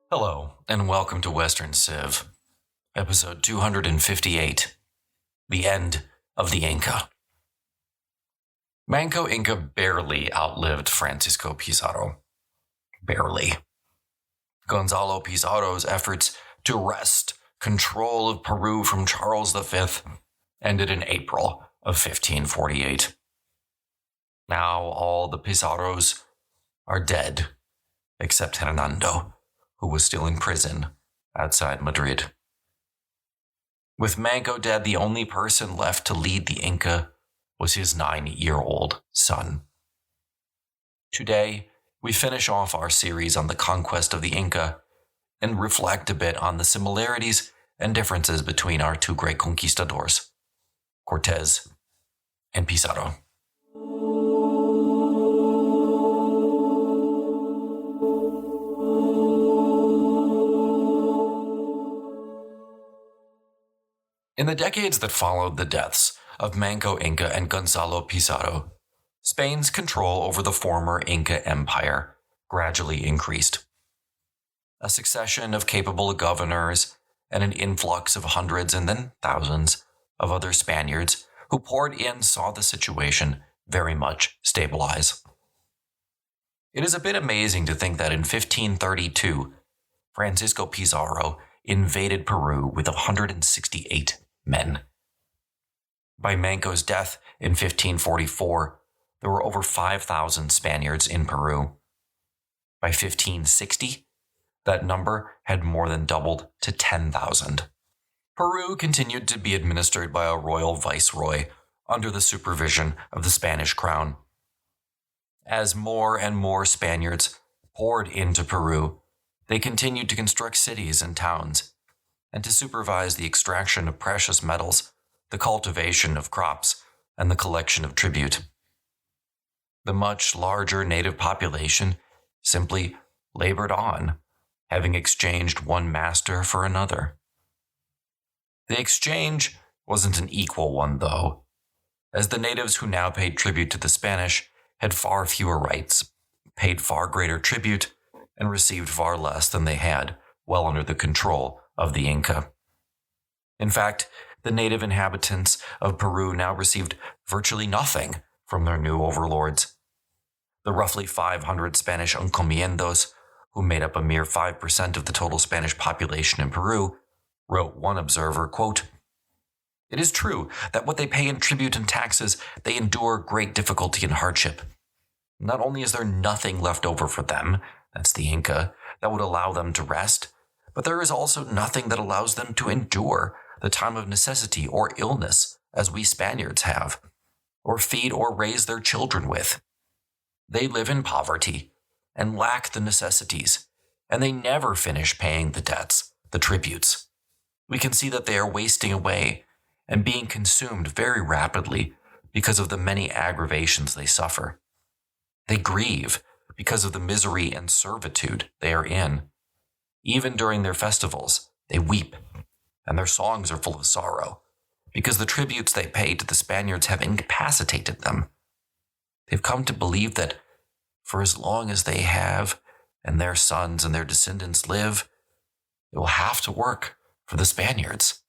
Hello, and welcome to Western Civ, episode 258, The End of the Inca. Manco Inca barely outlived Francisco Pizarro. Barely. Gonzalo Pizarro's efforts to wrest control of Peru from Charles V ended in April of 1548. Now all the Pizarros are dead, except Hernando, who was still in prison outside Madrid. With Manco dead, the only person left to lead the Inca was his 9-year-old son. Today, we finish off our series on the conquest of the Inca and reflect a bit on the similarities and differences between our two great conquistadors, Cortés and Pizarro. In the decades that followed the deaths of Manco Inca and Gonzalo Pizarro, Spain's control over the former Inca Empire gradually increased. A succession of capable governors and an influx of hundreds and then thousands of other Spaniards who poured in saw the situation very much stabilize. It is a bit amazing to think that in 1532, Francisco Pizarro invaded Peru with 168 men. By Manco's death in 1544, there were over 5,000 Spaniards in Peru. By 1560, that number had more than doubled to 10,000. Peru continued to be administered by a royal viceroy under the supervision of the Spanish crown. As more and more Spaniards poured into Peru, they continued to construct cities and towns, and to supervise the extraction of precious metals, the cultivation of crops, and the collection of tribute. The much larger native population simply labored on, having exchanged one master for another. The exchange wasn't an equal one, though, as the natives who now paid tribute to the Spanish had far fewer rights, paid far greater tribute, and received far less than they had while under the control of the Inca. In fact, the native inhabitants of Peru now received virtually nothing from their new overlords. The roughly 500 Spanish encomiendos, who made up a mere 5% of the total Spanish population in Peru, wrote one observer, quote, "It is true that what they pay in tribute and taxes, they endure great difficulty and hardship. Not only is there nothing left over for them, that's the Inca, that would allow them to rest, but there is also nothing that allows them to endure the time of necessity or illness, as we Spaniards have, or feed or raise their children with. They live in poverty and lack the necessities, and they never finish paying the debts, the tributes. We can see that they are wasting away and being consumed very rapidly because of the many aggravations they suffer. They grieve because of the misery and servitude they are in. Even during their festivals, they weep, and their songs are full of sorrow, because the tributes they pay to the Spaniards have incapacitated them. They've come to believe that for as long as they have, and their sons and their descendants live, they will have to work for the Spaniards."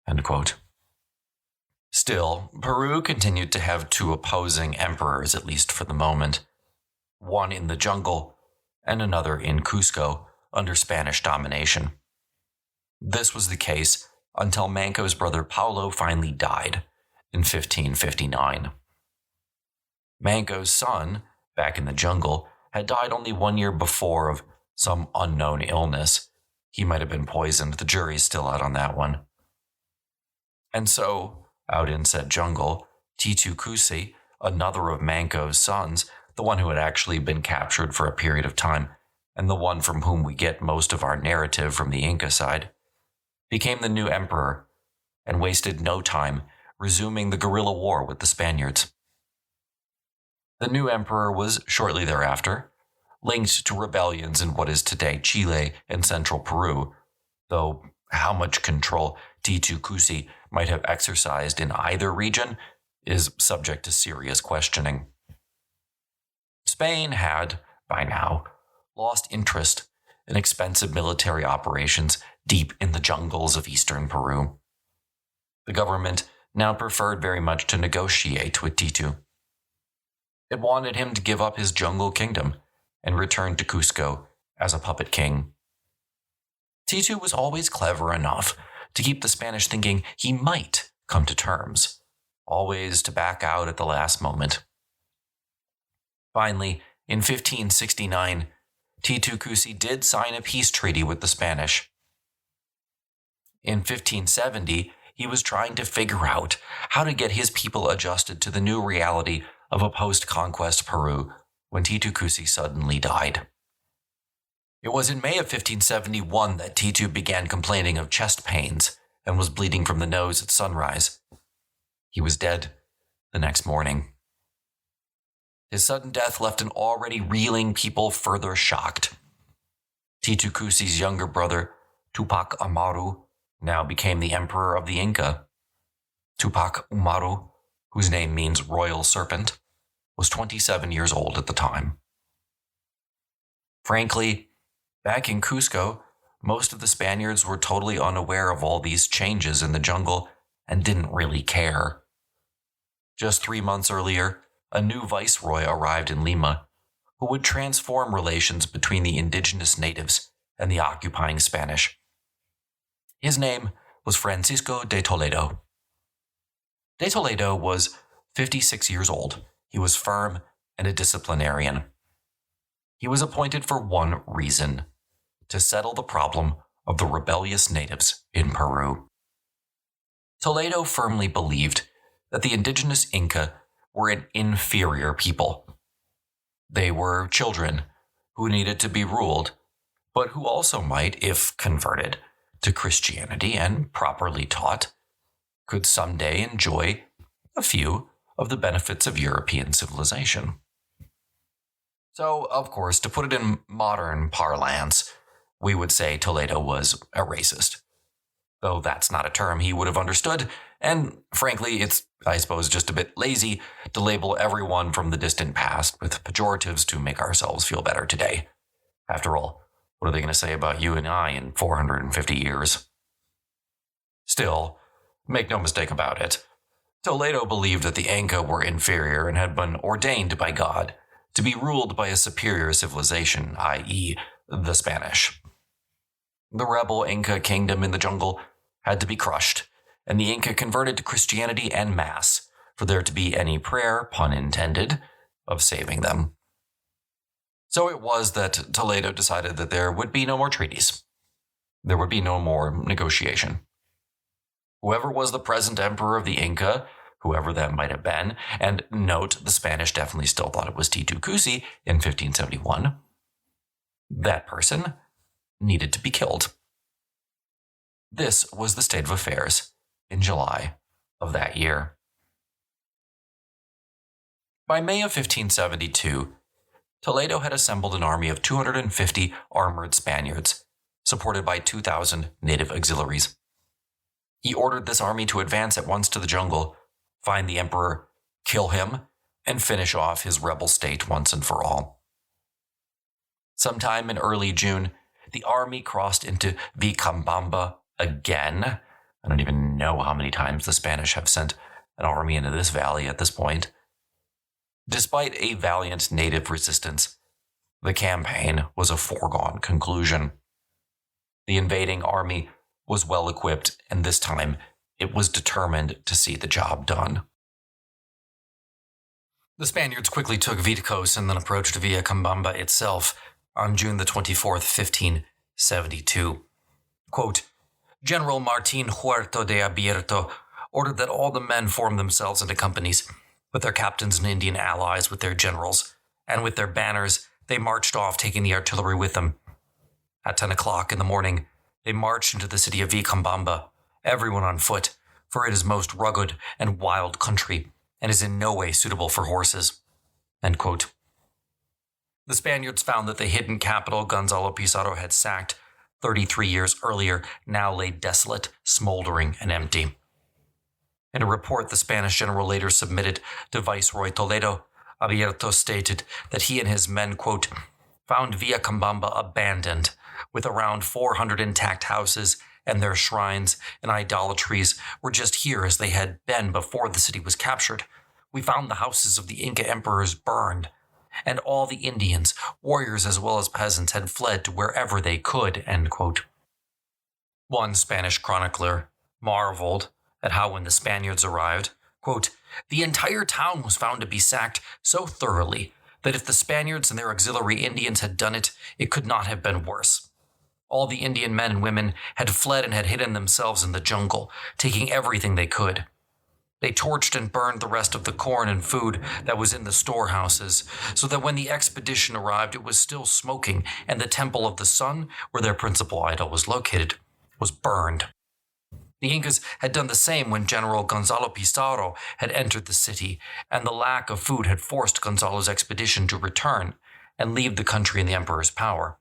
End quote. Still, Peru continued to have two opposing emperors, at least for the moment, one in the jungle and another in Cusco, under Spanish domination. This was the case until Manco's brother Paulo finally died in 1559. Manco's son, back in the jungle, had died only 1 year before of some unknown illness. He might have been poisoned. The jury's still out on that one. And so, out in said jungle, Titu Cusi, another of Manco's sons, the one who had actually been captured for a period of time, and the one from whom we get most of our narrative from the Inca side, became the new emperor, and wasted no time resuming the guerrilla war with the Spaniards. The new emperor was shortly thereafter linked to rebellions in what is today Chile and central Peru, though how much control Titu Cusi might have exercised in either region is subject to serious questioning. Spain had, by now, lost interest and expensive military operations deep in the jungles of eastern Peru. The government now preferred very much to negotiate with Titu. It wanted him to give up his jungle kingdom and return to Cusco as a puppet king. Titu was always clever enough to keep the Spanish thinking he might come to terms, always to back out at the last moment. Finally, in 1569, Titu Cusi did sign a peace treaty with the Spanish. In 1570, he was trying to figure out how to get his people adjusted to the new reality of a post-conquest Peru when Titu Cusi suddenly died. It was in May of 1571 that Titu began complaining of chest pains and was bleeding from the nose at sunrise. He was dead the next morning. His sudden death left an already reeling people further shocked. Titu Cusi's younger brother, Tupac Amaru, now became the emperor of the Inca. Tupac Amaru, whose name means royal serpent, was 27 years old at the time. Frankly, back in Cusco, most of the Spaniards were totally unaware of all these changes in the jungle and didn't really care. Just 3 months earlier, a new viceroy arrived in Lima, who would transform relations between the indigenous natives and the occupying Spanish. His name was Francisco de Toledo. De Toledo was 56 years old. He was firm and a disciplinarian. He was appointed for one reason: to settle the problem of the rebellious natives in Peru. Toledo firmly believed that the indigenous Inca were an inferior people. They were children who needed to be ruled, but who also might, if converted to Christianity and properly taught, could someday enjoy a few of the benefits of European civilization. So, of course, to put it in modern parlance, we would say Toledo was a racist. Though that's not a term he would have understood, and frankly, it's, I suppose, just a bit lazy to label everyone from the distant past with pejoratives to make ourselves feel better today. After all, what are they going to say about you and I in 450 years? Still, make no mistake about it, Toledo believed that the Inca were inferior and had been ordained by God to be ruled by a superior civilization, i.e., the Spanish. The rebel Inca kingdom in the jungle had to be crushed, and the Inca converted to Christianity en masse for there to be any prayer, pun intended, of saving them. So it was that Toledo decided that there would be no more treaties. There would be no more negotiation. Whoever was the present emperor of the Inca, whoever that might have been, and note, the Spanish definitely still thought it was Titu Cusi in 1571, that person needed to be killed. This was the state of affairs in July of that year. By May of 1572, Toledo had assembled an army of 250 armored Spaniards, supported by 2,000 native auxiliaries. He ordered this army to advance at once to the jungle, find the emperor, kill him, and finish off his rebel state once and for all. Sometime in early June, the army crossed into Vicambamba again. I don't even know how many times the Spanish have sent an army into this valley at this point. Despite a valiant native resistance, the campaign was a foregone conclusion. The invading army was well equipped, and this time it was determined to see the job done. The Spaniards quickly took Vitacos and then approached Vicambamba itself on June the 24th, 1572. Quote, General Martin Huerto de Abierto ordered that all the men form themselves into companies, with their captains and Indian allies with their generals, and with their banners they marched off, taking the artillery with them. At 10 o'clock in the morning, they marched into the city of Vicambamba, everyone on foot, for it is most rugged and wild country, and is in no way suitable for horses. End quote. The Spaniards found that the hidden capital Gonzalo Pizarro had sacked 33 years earlier now lay desolate, smoldering, and empty. In a report the Spanish general later submitted to Viceroy Toledo, Abierto stated that he and his men, quote, found Vicambamba abandoned, with around 400 intact houses, and their shrines and idolatries were just here as they had been before the city was captured. We found the houses of the Inca emperors burned, and all the Indians, warriors as well as peasants, had fled to wherever they could." End quote. One Spanish chronicler marveled at how when the Spaniards arrived, quote, "The entire town was found to be sacked so thoroughly that if the Spaniards and their auxiliary Indians had done it, it could not have been worse. All the Indian men and women had fled and had hidden themselves in the jungle, taking everything they could. They torched and burned the rest of the corn and food that was in the storehouses, so that when the expedition arrived it was still smoking, and the temple of the sun, where their principal idol was located, was burned. The Incas had done the same when General Gonzalo Pizarro had entered the city, and the lack of food had forced Gonzalo's expedition to return and leave the country in the emperor's power.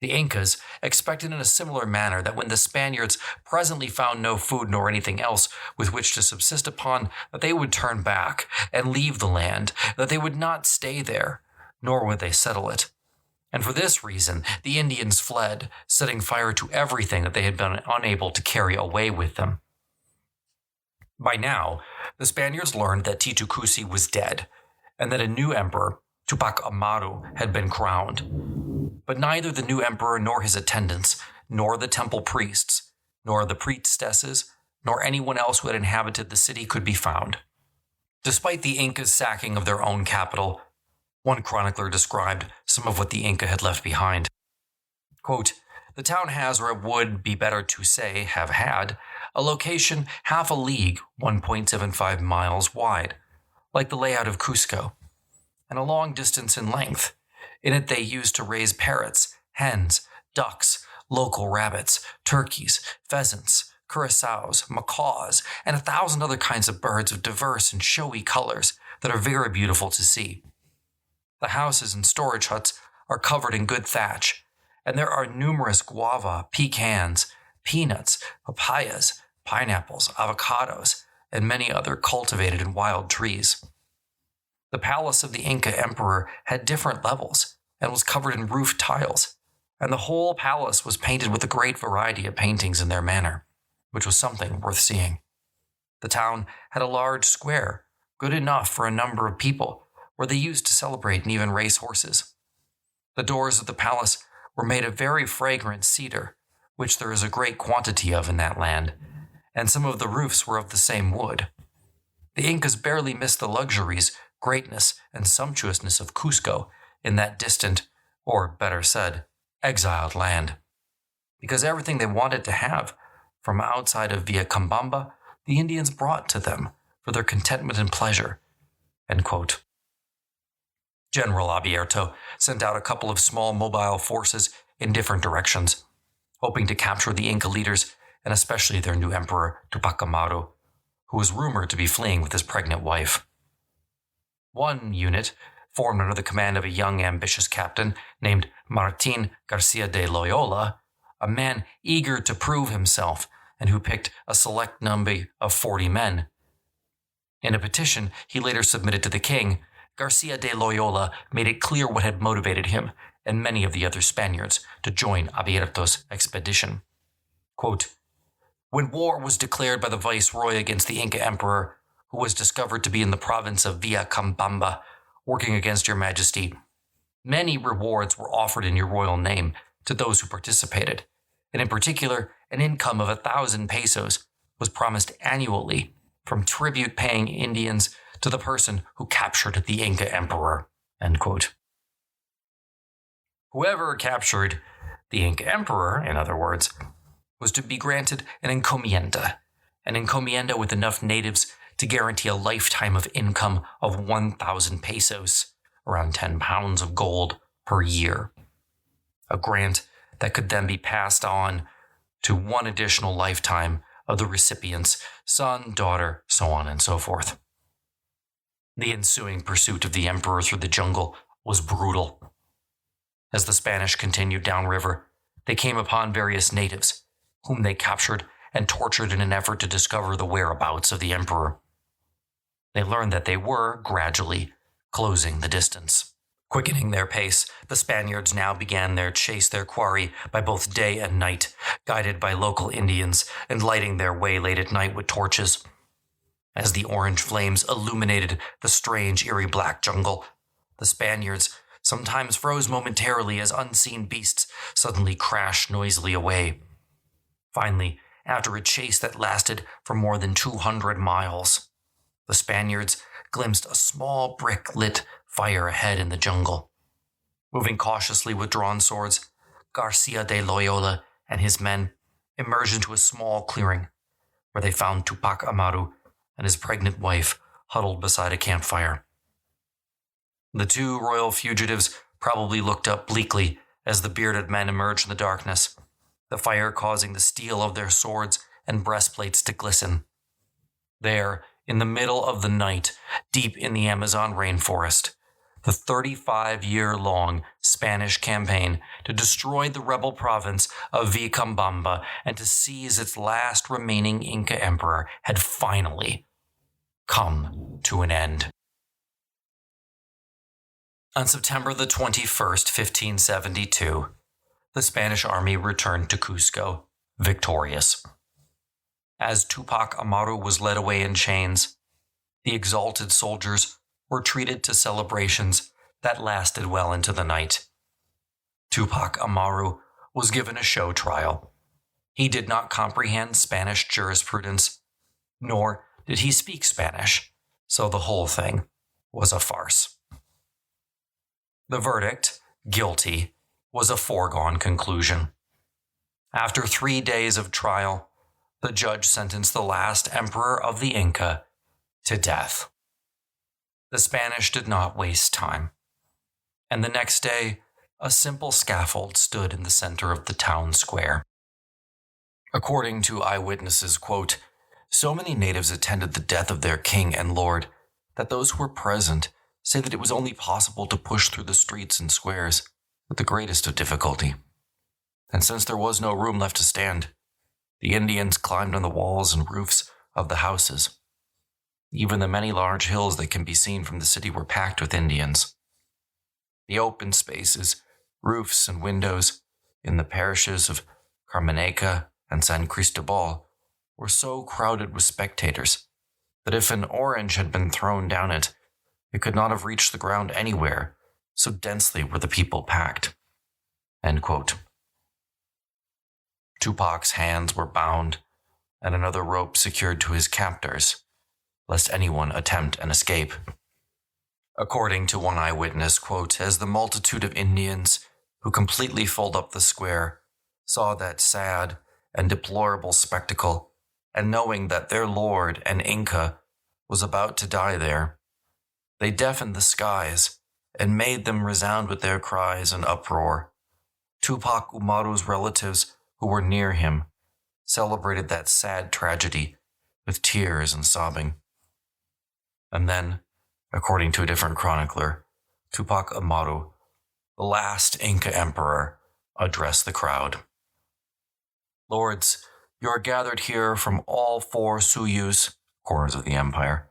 The Incas expected in a similar manner that when the Spaniards presently found no food nor anything else with which to subsist upon, that they would turn back and leave the land, that they would not stay there, nor would they settle it. And for this reason, the Indians fled, setting fire to everything that they had been unable to carry away with them. By now, the Spaniards learned that Titu Cusi was dead, and that a new emperor, Tupac Amaru, had been crowned. But neither the new emperor nor his attendants, nor the temple priests, nor the priestesses, nor anyone else who had inhabited the city could be found. Despite the Incas' sacking of their own capital, one chronicler described some of what the Inca had left behind. Quote, "The town has, or it would be better to say, have had, a location half a league, 1.75 miles wide, like the layout of Cusco, and a long distance in length. In it they used to raise parrots, hens, ducks, local rabbits, turkeys, pheasants, curassows, macaws, and 1,000 other kinds of birds of diverse and showy colors that are very beautiful to see. The houses and storage huts are covered in good thatch, and there are numerous guava, pecans, peanuts, papayas, pineapples, avocados, and many other cultivated and wild trees. The palace of the Inca Emperor had different levels and was covered in roof tiles, and the whole palace was painted with a great variety of paintings in their manner, which was something worth seeing. The town had a large square, good enough for a number of people, where they used to celebrate and even race horses. The doors of the palace were made of very fragrant cedar, which there is a great quantity of in that land, and some of the roofs were of the same wood. The Incas barely missed the luxuries, greatness, and sumptuousness of Cusco in that distant, or better said, exiled land, because everything they wanted to have from outside of Vilcabamba, the Indians brought to them for their contentment and pleasure." End quote. General Abierto sent out a couple of small mobile forces in different directions, hoping to capture the Inca leaders and especially their new emperor, Tupac Amaru, who was rumored to be fleeing with his pregnant wife. One unit, formed under the command of a young, ambitious captain named Martin Garcia de Loyola, a man eager to prove himself and who picked a select number of 40 men. In a petition he later submitted to the king, Garcia de Loyola made it clear what had motivated him and many of the other Spaniards to join Abierto's expedition. Quote, "When war was declared by the viceroy against the Inca Emperor, who was discovered to be in the province of Vilcabamba, working against your majesty, many rewards were offered in your royal name to those who participated, and in particular, an income of 1,000 pesos was promised annually from tribute-paying Indians to the person who captured the Inca Emperor." End quote. Whoever captured the Inca Emperor, in other words, was to be granted an encomienda with enough natives to guarantee a lifetime of income of 1,000 pesos, around 10 pounds of gold per year. A grant that could then be passed on to one additional lifetime of the recipient's son, daughter, so on and so forth. The ensuing pursuit of the emperor through the jungle was brutal. As the Spanish continued downriver, they came upon various natives, whom they captured and tortured in an effort to discover the whereabouts of the emperor. They learned that they were, gradually, closing the distance. Quickening their pace, the Spaniards now began their quarry by both day and night, guided by local Indians and lighting their way late at night with torches. As the orange flames illuminated the strange, eerie black jungle, the Spaniards sometimes froze momentarily as unseen beasts suddenly crashed noisily away. Finally, after a chase that lasted for more than 200 miles, the Spaniards glimpsed a small brick-lit fire ahead in the jungle. Moving cautiously with drawn swords, Garcia de Loyola and his men emerged into a small clearing where they found Tupac Amaru and his pregnant wife huddled beside a campfire. The two royal fugitives probably looked up bleakly as the bearded men emerged in the darkness, the fire causing the steel of their swords and breastplates to glisten. There, in the middle of the night, deep in the Amazon rainforest, the 35-year-long Spanish campaign to destroy the rebel province of Vilcabamba and to seize its last remaining Inca emperor had finally come to an end. On September the 21st, 1572, the Spanish army returned to Cusco, victorious. As Tupac Amaru was led away in chains, the exalted soldiers were treated to celebrations that lasted well into the night. Tupac Amaru was given a show trial. He did not comprehend Spanish jurisprudence, nor did he speak Spanish, so the whole thing was a farce. The verdict, guilty, was a foregone conclusion. After 3 days of trial, the judge sentenced the last emperor of the Inca to death. The Spanish did not waste time, and the next day, a simple scaffold stood in the center of the town square. According to eyewitnesses, quote, "So many natives attended the death of their king and lord that those who were present say that it was only possible to push through the streets and squares with the greatest of difficulty. And since there was no room left to stand, the Indians climbed on the walls and roofs of the houses. Even the many large hills that can be seen from the city were packed with Indians. The open spaces, roofs, and windows in the parishes of Carmeneca and San Cristobal were so crowded with spectators that if an orange had been thrown down it could not have reached the ground anywhere, so densely were the people packed." End quote. Tupac's hands were bound and another rope secured to his captors, lest anyone attempt an escape. According to one eyewitness, quote, "As the multitude of Indians who completely filled up the square saw that sad and deplorable spectacle, and knowing that their lord and Inca was about to die there, they deafened the skies and made them resound with their cries and uproar. Tupac Amaru's relatives who were near him celebrated that sad tragedy with tears and sobbing." And then, according to a different chronicler, Tupac Amaru, the last Inca emperor, addressed the crowd. "Lords, you are gathered here from all 4 suyus, corners of the empire.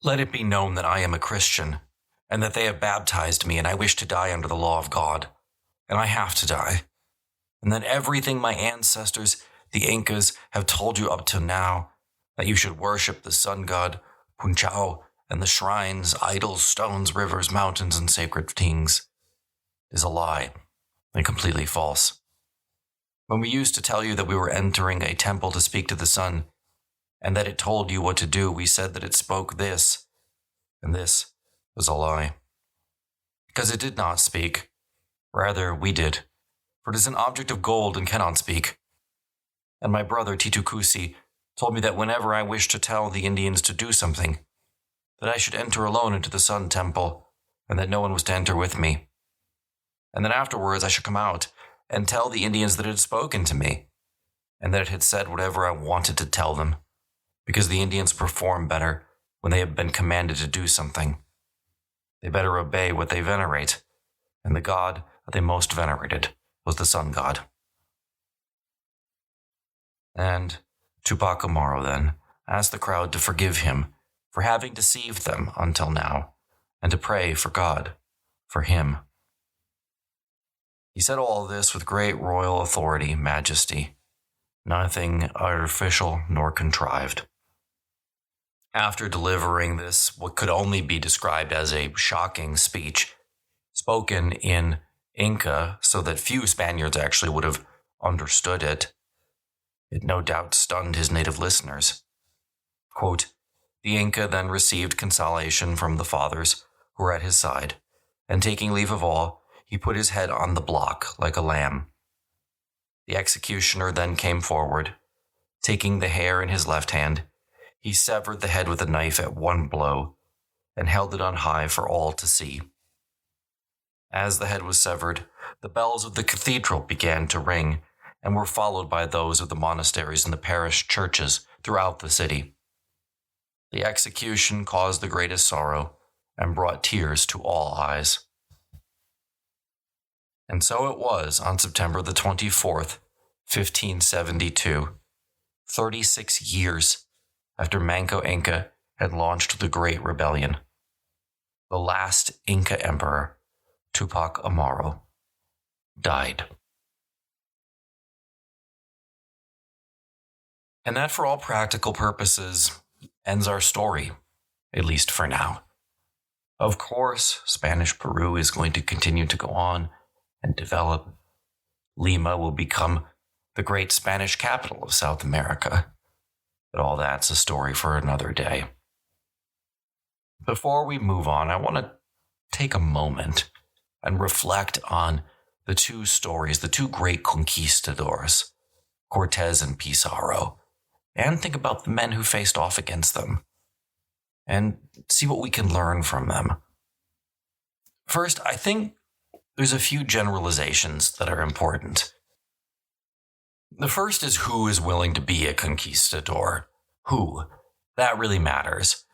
Let it be known that I am a Christian, and that they have baptized me, and I wish to die under the law of God, and I have to die, and that everything my ancestors, the Incas, have told you up to now, that you should worship the sun god Punchao and the shrines, idols, stones, rivers, mountains, and sacred things, is a lie and completely false. When we used to tell you that we were entering a temple to speak to the sun, and that it told you what to do, we said that it spoke this, and this was a lie. Because it did not speak. Rather, we did, for it is an object of gold and cannot speak. And my brother Titukusi told me that whenever I wished to tell the Indians to do something, that I should enter alone into the sun temple, and that no one was to enter with me. And then afterwards I should come out and tell the Indians that it had spoken to me, and that it had said whatever I wanted to tell them, because the Indians perform better when they have been commanded to do something. They better obey what they venerate, and the god that they most venerated was the sun god." And Tupac Amaru then asked the crowd to forgive him for having deceived them until now, and to pray for God for him. He said all this with great royal authority, majesty, nothing artificial nor contrived. After delivering this, what could only be described as a shocking speech, spoken in Inca so that few Spaniards actually would have understood it, it no doubt stunned his native listeners. Quote, the Inca then received consolation from the fathers who were at his side, and taking leave of all, he put his head on the block like a lamb. The executioner then came forward. Taking the hair in his left hand, he severed the head with a knife at one blow, and held it on high for all to see. As the head was severed, the bells of the cathedral began to ring, and were followed by those of the monasteries and the parish churches throughout the city. The execution caused the greatest sorrow, and brought tears to all eyes. And so it was on September the 24th, 1572, 36 years after Manco Inca had launched the Great Rebellion. The last Inca Emperor, Tupac Amaru, died. And that, for all practical purposes, ends our story, at least for now. Of course, Spanish Peru is going to continue to go on and develop. Lima will become the great Spanish capital of South America. But all that's a story for another day. Before we move on, I want to take a moment and reflect on the two stories, the two great conquistadors, Cortés and Pizarro, and think about the men who faced off against them, and see what we can learn from them. First, I think there's a few generalizations that are important. The first is who is willing to be a conquistador. Who? That really matters.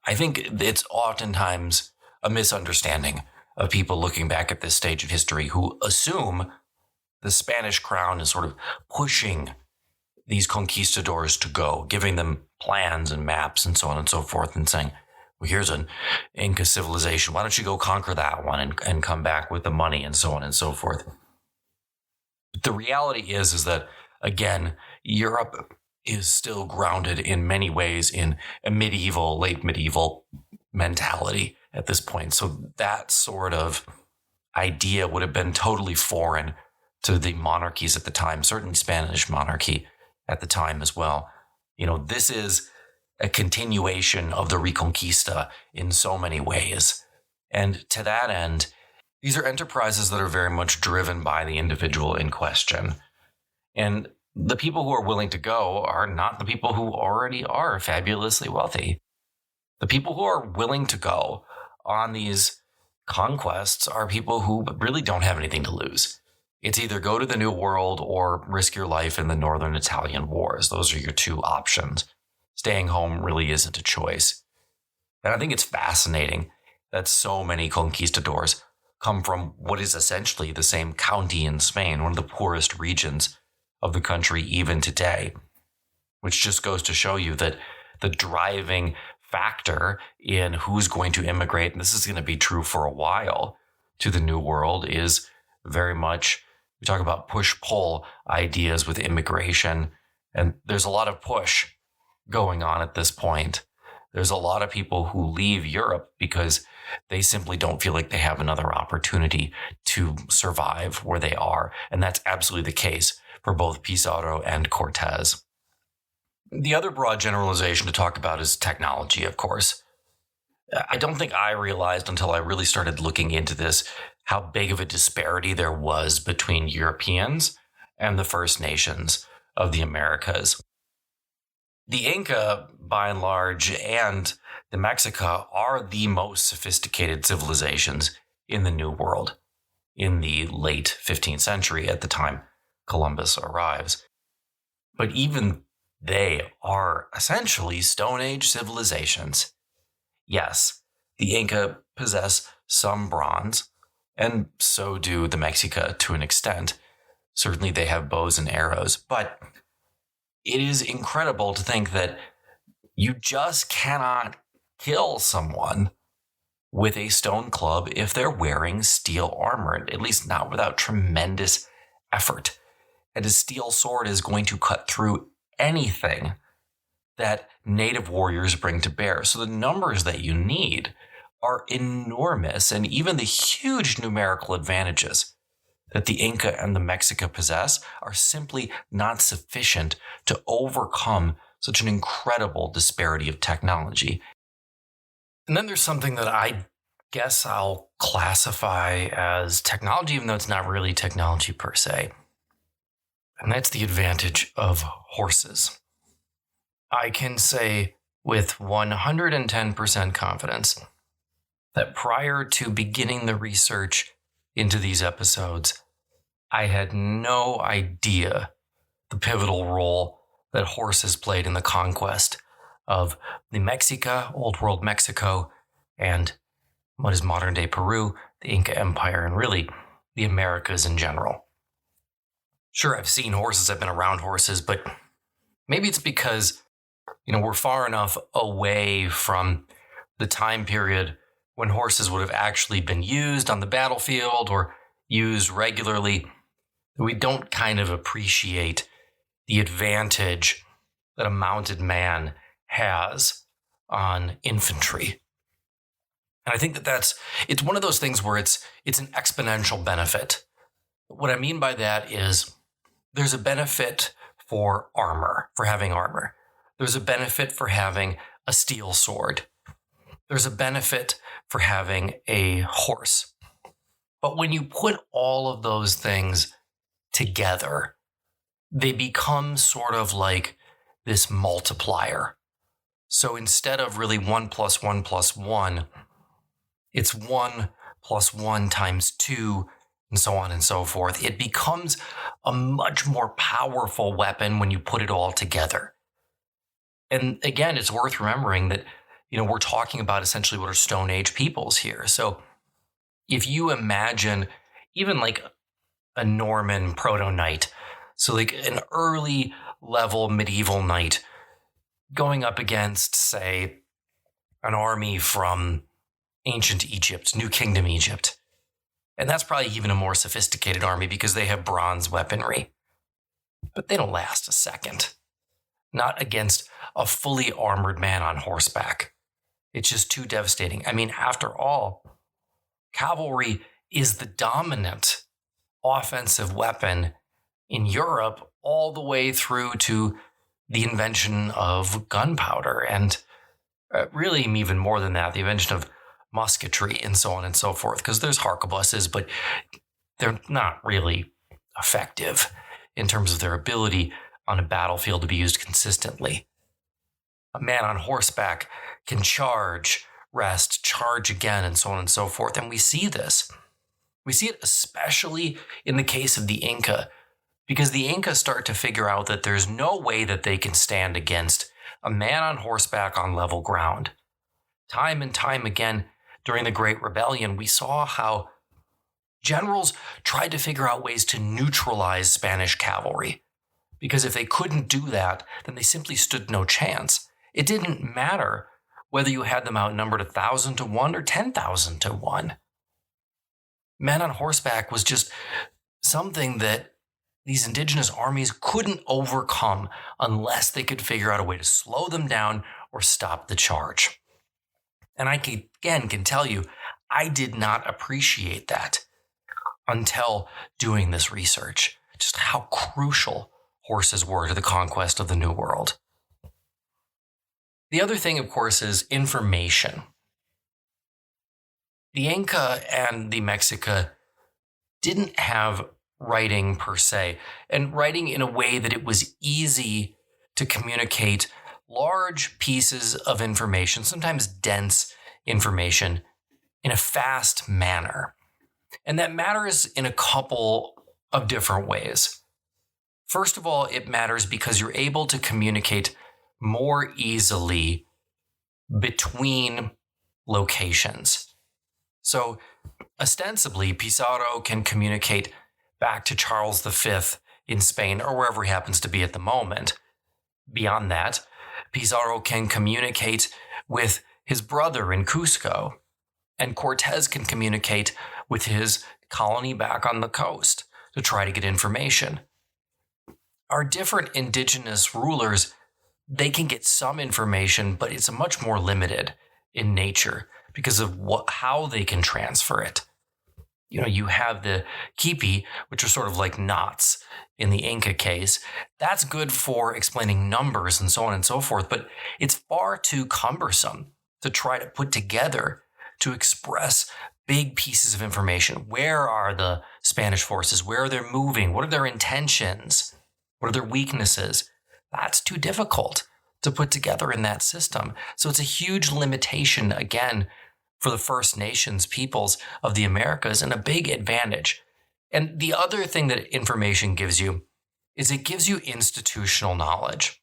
I think it's oftentimes a misunderstanding of people looking back at this stage of history who assume the Spanish crown is sort of pushing these conquistadors to go, giving them plans and maps and so on and so forth, and saying, well, here's an Inca civilization. Why don't you go conquer that one and come back with the money and so on and so forth. But the reality is that, again, Europe is still grounded in many ways in a late medieval mentality at this point. So that sort of idea would have been totally foreign to the monarchies at the time, certainly Spanish monarchy at the time as well. You know, this is a continuation of the Reconquista in so many ways. And to that end, these are enterprises that are very much driven by the individual in question. And the people who are willing to go are not the people who already are fabulously wealthy. The people who are willing to go on these conquests are people who really don't have anything to lose. It's either go to the New World or risk your life in the Northern Italian Wars. Those are your two options. Staying home really isn't a choice. And I think it's fascinating that so many conquistadors come from what is essentially the same county in Spain, one of the poorest regions of the country even today, which just goes to show you that the driving factor in who's going to immigrate, and this is going to be true for a while, to the New World is very much, we talk about push-pull ideas with immigration, and there's a lot of push going on at this point. There's a lot of people who leave Europe because they simply don't feel like they have another opportunity to survive where they are. And that's absolutely the case for both Pizarro and Cortés. The other broad generalization to talk about is technology, of course. I don't think I realized until I really started looking into this how big of a disparity there was between Europeans and the First Nations of the Americas. The Inca, by and large, and the Mexica are the most sophisticated civilizations in the New World in the late 15th century at the time Columbus arrives. But even they are essentially Stone Age civilizations. Yes, the Inca possess some bronze, and so do the Mexica to an extent. Certainly they have bows and arrows, but it is incredible to think that you just cannot kill someone with a stone club if they're wearing steel armor, at least not without tremendous effort. And a steel sword is going to cut through anything that native warriors bring to bear. So the numbers that you need are enormous, and even the huge numerical advantages that the Inca and the Mexica possess are simply not sufficient to overcome such an incredible disparity of technology. And then there's something that I guess I'll classify as technology, even though it's not really technology per se. And that's the advantage of horses. I can say with 110% confidence that prior to beginning the research into these episodes, I had no idea the pivotal role that horses played in the conquest of the Mexica, Old World Mexico, and what is modern-day Peru, the Inca Empire, and really the Americas in general. Sure, I've seen horses, I've been around horses, but maybe it's because, we're far enough away from the time period when horses would have actually been used on the battlefield or used regularly. We don't kind of appreciate the advantage that a mounted man has on infantry. And I think it's one of those things where it's an exponential benefit. What I mean by that is there's a benefit for having armor. There's a benefit for having a steel sword. There's a benefit for having a horse. But when you put all of those things together, they become sort of like this multiplier. So instead of really 1 + 1 + 1, it's 1 + 1 × 2, and so on and so forth. It becomes a much more powerful weapon when you put it all together. And again, it's worth remembering that, we're talking about essentially what are Stone Age peoples here. So if you imagine even like a Norman proto-knight, so like an early level medieval knight going up against, say, an army from ancient Egypt, New Kingdom Egypt. And that's probably even a more sophisticated army because they have bronze weaponry. But they don't last a second. Not against a fully armored man on horseback. It's just too devastating. I mean, after all, cavalry is the dominant offensive weapon in Europe all the way through to the invention of gunpowder and really even more than that, the invention of musketry and so on and so forth, because there's harquebuses, but they're not really effective in terms of their ability on a battlefield to be used consistently. A man on horseback can charge, rest, charge again, and so on and so forth. And we see this. We see it especially in the case of the Inca, because the Inca start to figure out that there's no way that they can stand against a man on horseback on level ground. Time and time again during the Great Rebellion, we saw how generals tried to figure out ways to neutralize Spanish cavalry. Because if they couldn't do that, then they simply stood no chance. It didn't matter whether you had them outnumbered 1,000 to 1 or 10,000 to 1. Men on horseback was just something that these indigenous armies couldn't overcome unless they could figure out a way to slow them down or stop the charge. And I can tell you, I did not appreciate that until doing this research, just how crucial horses were to the conquest of the New World. The other thing, of course, is information. The Inca and the Mexica didn't have writing per se, and writing in a way that it was easy to communicate large pieces of information, sometimes dense information, in a fast manner. And that matters in a couple of different ways. First of all, it matters because you're able to communicate more easily between locations. So ostensibly, Pizarro can communicate back to Charles V in Spain or wherever he happens to be at the moment. Beyond that, Pizarro can communicate with his brother in Cusco. And Cortés can communicate with his colony back on the coast to try to get information. Our different indigenous rulers, they can get some information, but it's much more limited in nature because of how they can transfer it. You have the kipi, which are sort of like knots in the Inca case. That's good for explaining numbers and so on and so forth, but it's far too cumbersome to try to put together to express big pieces of information. Where are the Spanish forces? Where are they moving? What are their intentions? What are their weaknesses? That's too difficult to put together in that system. So it's a huge limitation, again, for the First Nations peoples of the Americas, and a big advantage. And the other thing that information gives you is it gives you institutional knowledge.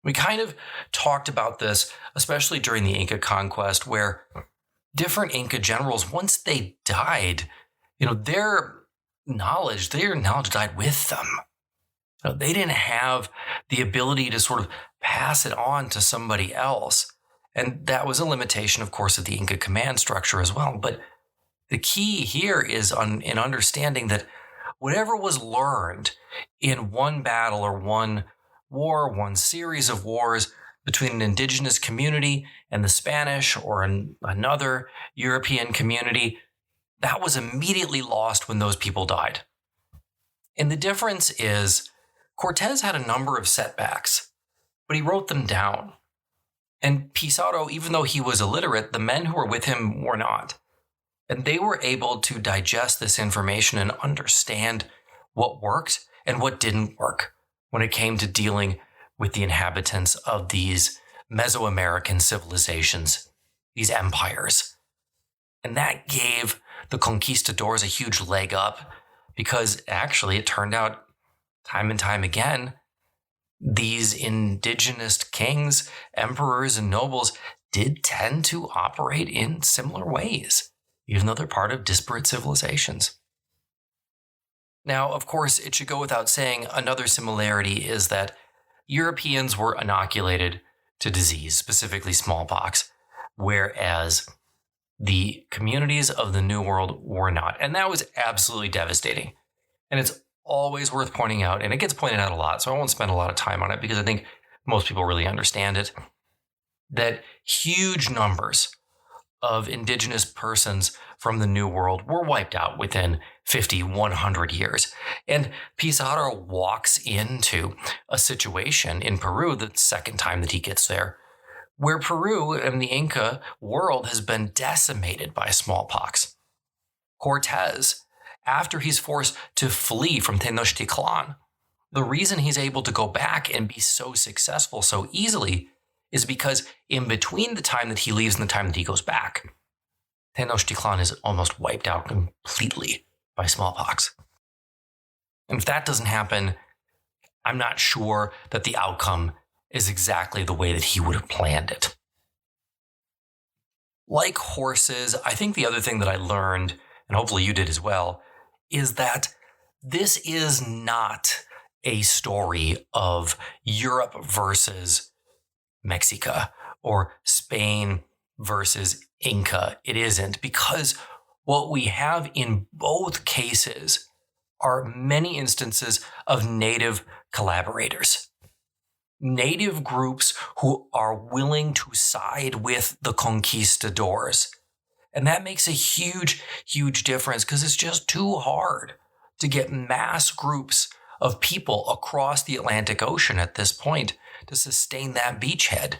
We kind of talked about this, especially during the Inca conquest, where different Inca generals, once they died, their knowledge died with them. They didn't have the ability to sort of pass it on to somebody else. And that was a limitation, of course, of the Inca command structure as well. But the key here is in understanding that whatever was learned in one battle or one war, one series of wars between an indigenous community and the Spanish or another European community, that was immediately lost when those people died. And the difference is Cortés had a number of setbacks, but he wrote them down. And Pizarro, even though he was illiterate, the men who were with him were not. And they were able to digest this information and understand what worked and what didn't work when it came to dealing with the inhabitants of these Mesoamerican civilizations, these empires. And that gave the conquistadors a huge leg up because actually it turned out time and time again, these indigenous kings, emperors, and nobles did tend to operate in similar ways, even though they're part of disparate civilizations. Now, of course, it should go without saying, another similarity is that Europeans were inoculated to disease, specifically smallpox, whereas the communities of the New World were not. And that was absolutely devastating. And it's always worth pointing out, and it gets pointed out a lot, so I won't spend a lot of time on it because I think most people really understand it, that huge numbers of indigenous persons from the New World were wiped out within 50, 100 years. And Pizarro walks into a situation in Peru, the second time that he gets there, where Peru and the Inca world has been decimated by smallpox. Cortés, after he's forced to flee from Tenochtitlan, the reason he's able to go back and be so successful so easily is because in between the time that he leaves and the time that he goes back, Tenochtitlan is almost wiped out completely by smallpox. And if that doesn't happen, I'm not sure that the outcome is exactly the way that he would have planned it. Like horses, I think the other thing that I learned, and hopefully you did as well, is that this is not a story of Europe versus Mexico or Spain versus Inca. It isn't, because what we have in both cases are many instances of native collaborators. Native groups who are willing to side with the conquistadors. And that makes a huge, huge difference because it's just too hard to get mass groups of people across the Atlantic Ocean at this point to sustain that beachhead.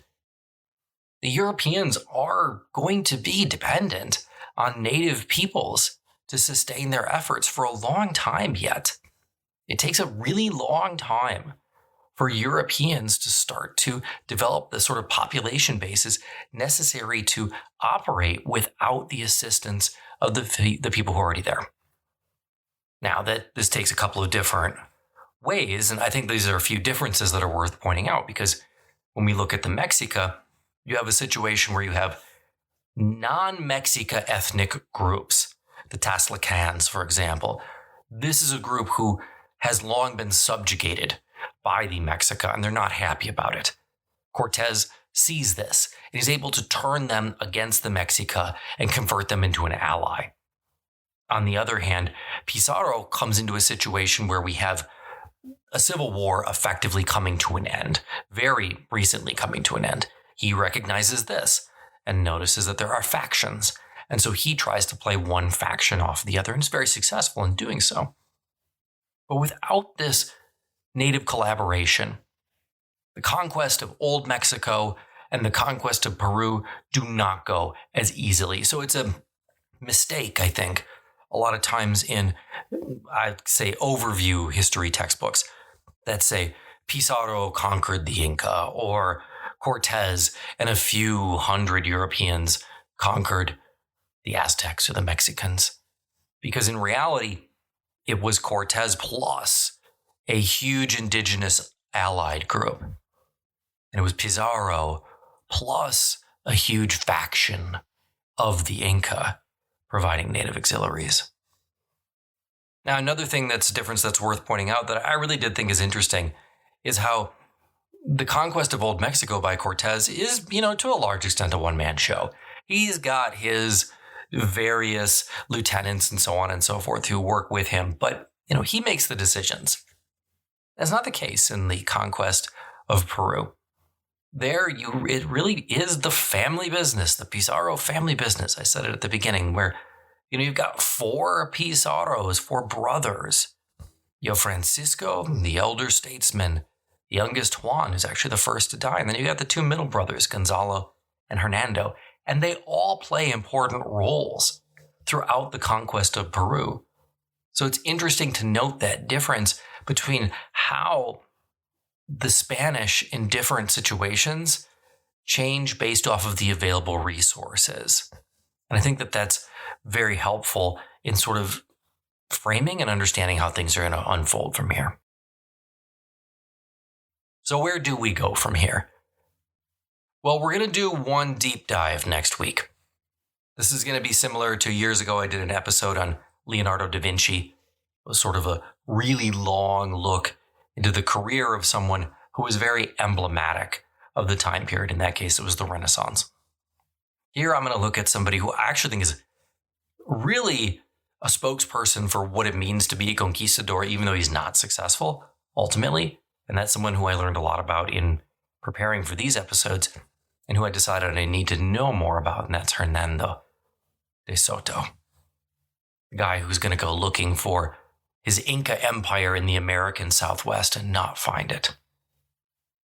The Europeans are going to be dependent on native peoples to sustain their efforts for a long time yet. It takes a really long time for Europeans to start to develop the sort of population bases necessary to operate without the assistance of the people who are already there. Now, that this takes a couple of different ways, and I think these are a few differences that are worth pointing out, because when we look at the Mexica, you have a situation where you have non-Mexica ethnic groups, the Tlaxcalans, for example. This is a group who has long been subjugated by the Mexica, and they're not happy about it. Cortés sees this, and he's able to turn them against the Mexica and convert them into an ally. On the other hand, Pizarro comes into a situation where we have a civil war effectively coming to an end, very recently coming to an end. He recognizes this and notices that there are factions. And so he tries to play one faction off the other and is very successful in doing so. But without this native collaboration, the conquest of Old Mexico and the conquest of Peru do not go as easily. So it's a mistake, I think, a lot of times in, I'd say, overview history textbooks that say Pizarro conquered the Inca or Cortés and a few hundred Europeans conquered the Aztecs or the Mexicans. Because in reality, it was Cortés plus a huge indigenous allied group. And it was Pizarro plus a huge faction of the Inca providing native auxiliaries. Now, another thing that's a difference that's worth pointing out that I really did think is interesting is how the conquest of Old Mexico by Cortés is, to a large extent a one-man show. He's got his various lieutenants and so on and so forth who work with him, but, he makes the decisions. That's not the case in the conquest of Peru. There, it really is the family business, the Pizarro family business. I said it at the beginning, where, you've got 4 Pizarros, 4 brothers. You have Francisco, the elder statesman, the youngest Juan, who's actually the first to die. And then you got the 2 middle brothers, Gonzalo and Hernando. And they all play important roles throughout the conquest of Peru. So it's interesting to note that difference between how the Spanish in different situations change based off of the available resources. And I think that that's very helpful in sort of framing and understanding how things are going to unfold from here. So where do we go from here? Well, we're going to do one deep dive next week. This is going to be similar to years ago. I did an episode on Leonardo da Vinci. It was sort of a really long look into the career of someone who was very emblematic of the time period. In that case, it was the Renaissance. Here, I'm going to look at somebody who I actually think is really a spokesperson for what it means to be a conquistador, even though he's not successful, ultimately. And that's someone who I learned a lot about in preparing for these episodes and who I decided I need to know more about, and that's Hernando de Soto. The guy who's going to go looking for his Inca Empire in the American Southwest and not find it.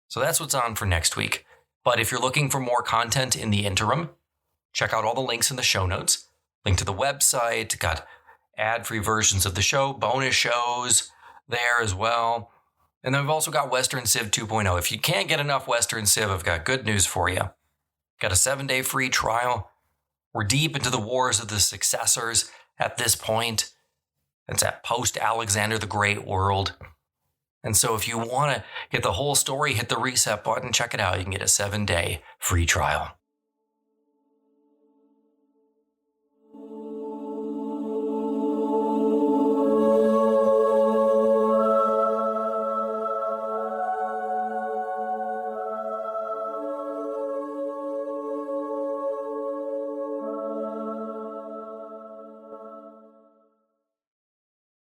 So that's what's on for next week. But if you're looking for more content in the interim, check out all the links in the show notes. Link to the website, got ad-free versions of the show, bonus shows there as well. And then we've also got Western Civ 2.0. If you can't get enough Western Civ, I've got good news for you. Got a 7-day free trial. We're deep into the wars of the successors at this point. It's that post-Alexander the Great world. And so if you want to get the whole story, hit the reset button, check it out. You can get a 7-day free trial.